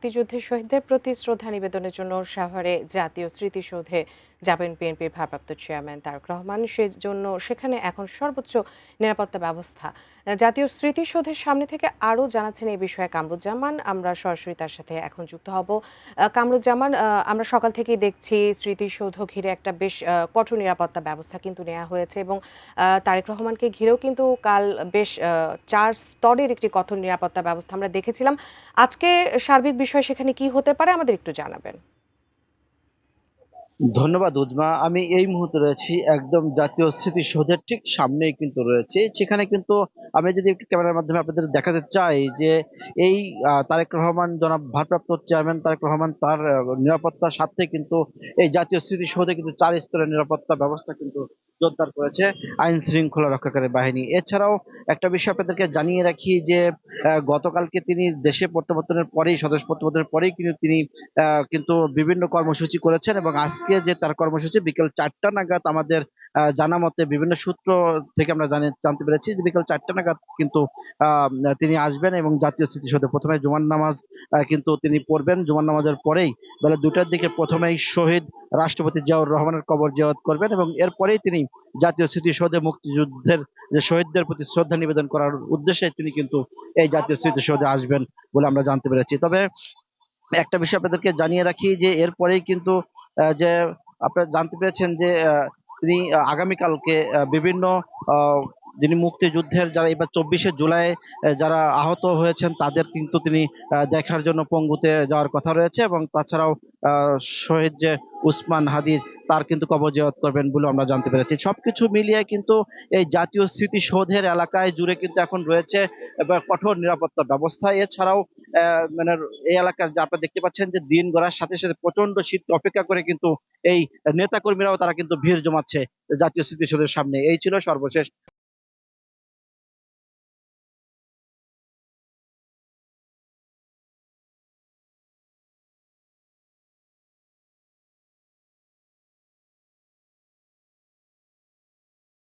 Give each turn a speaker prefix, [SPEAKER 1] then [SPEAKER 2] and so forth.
[SPEAKER 1] মুক্তিযুদ্ধের শহীদদের প্রতি শ্রদ্ধা নিবেদনের জন্য সাভারে জাতীয় স্মৃতিসৌধে যাবেন বিএনপির ভারপ্রাপ্ত চেয়ারম্যান তারেক রহমান। সেজন্য সেখানে এখন সর্বোচ্চ নিরাপত্তা ব্যবস্থা। জাতীয় স্মৃতিসৌধের সামনে থেকে আরও জানাচ্ছেন এই বিষয়ে কামরুজ্জামান। আমরা সরাসরি তার সাথে এখন যুক্ত হব। কামরুজ্জামান, আমরা সকাল থেকেই দেখছি স্মৃতিসৌধ ঘিরে একটা বেশ কঠোর নিরাপত্তা ব্যবস্থা কিন্তু নেওয়া হয়েছে এবং তারেক রহমানকে ঘিরেও কিন্তু কাল বেশ 4 স্তরের একটি কঠোর নিরাপত্তা ব্যবস্থা আমরা দেখেছিলাম। আজকে সার্বিক বিষয় সেখানে কি হতে পারে আমাদের একটু জানাবেন।
[SPEAKER 2] ধন্যবাদ উজমা। আমি এই মুহূর্তে রয়েছি একদম জাতীয় স্মৃতিসৌধের ঠিক সামনেই কিন্তু রয়েছে। সেখানে কিন্তু আমি যদি একটু ক্যামেরার মাধ্যমে আপনাদের দেখাতে চাই যে এই তারেক রহমান, জনাব ভারপ্রাপ্ত চেয়ারম্যান তারেক রহমান, তার নিরাপত্তার স্বার্থে কিন্তু এই জাতীয় স্মৃতিসৌধে কিন্তু 4 স্তরের নিরাপত্তা ব্যবস্থা কিন্তু জোরদার করেছে আইন শৃঙ্খলা রক্ষাকারী বাহিনী। এছাড়াও একটা বিষয় আপনাদেরকে জানিয়ে রাখি যে গতকালকে তিনি দেশে প্রত্যাবর্তনের পরেই, স্বদেশ প্রত্যাবর্তনের পরেই কিন্তু তিনি কিন্তু বিভিন্ন কর্মসূচি করেছেন এবং আজকে যে তার কর্মসূচি বিকেল 4টা নাগাদ আমাদের জানা মতে বিভিন্ন সূত্র থেকে আমরা জানতে পেরেছি যে বিকেল 4টা নাগাদ কিন্তু আহ, তিনি আসবেন এবং জাতীয় স্মৃতিসৌধে প্রথমে জুমার নামাজ কিন্তু তিনি পড়বেন। জুমার নামাজের পরেই বেলা 2টার দিকে প্রথমেই শহীদ রাষ্ট্রপতি জিয়াউর রহমানের কবর জিয়ারত করবেন এবং এরপরেই তিনি জাতীয় স্মৃতিসৌধে মুক্তিযুদ্ধের যে শহীদদের প্রতি শ্রদ্ধা নিবেদন করার উদ্দেশ্যে তিনি কিন্তু এই জাতীয় স্মৃতিসৌধে আসবেন বলে আমরা জানতে পেরেছি। তবে একটা বিষয় আপনাদেরকে জানিয়ে রাখি যে এরপরেই কিন্তু যে আপনারা জানতে পেরেছেন যে তিনি আগামীকালকে বিভিন্ন আহ, যিনি মুক্তিযুদ্ধের যারা এবার 24শে জুলাই যারা আহত হয়েছেন তাদের কিন্তু তিনি দেখার জন্য পঙ্গুতে যাওয়ার কথা রয়েছে এবং তাছাড়াও আহ, শহীদ যে উসমান হাদির তার কিন্তু কবর জিয়ারত করবেন বলে আমরা জানতে পেরেছি। সবকিছু মিলিয়ে কিন্তু এই জাতীয় স্মৃতিসৌধের এলাকায় জুড়ে কিন্তু এখন রয়েছে এবার কঠোর নিরাপত্তা ব্যবস্থা। এছাড়াও মানে এই এলাকার যে আপনারা দেখতে পাচ্ছেন যে দিন গড়ার সাথে সাথে প্রচন্ড শীত অপেক্ষা করে কিন্তু এই নেতা কর্মীরাও তারা কিন্তু ভিড় জমাচ্ছে জাতীয় স্মৃতিসৌধের সামনে। এই ছিল সর্বশেষ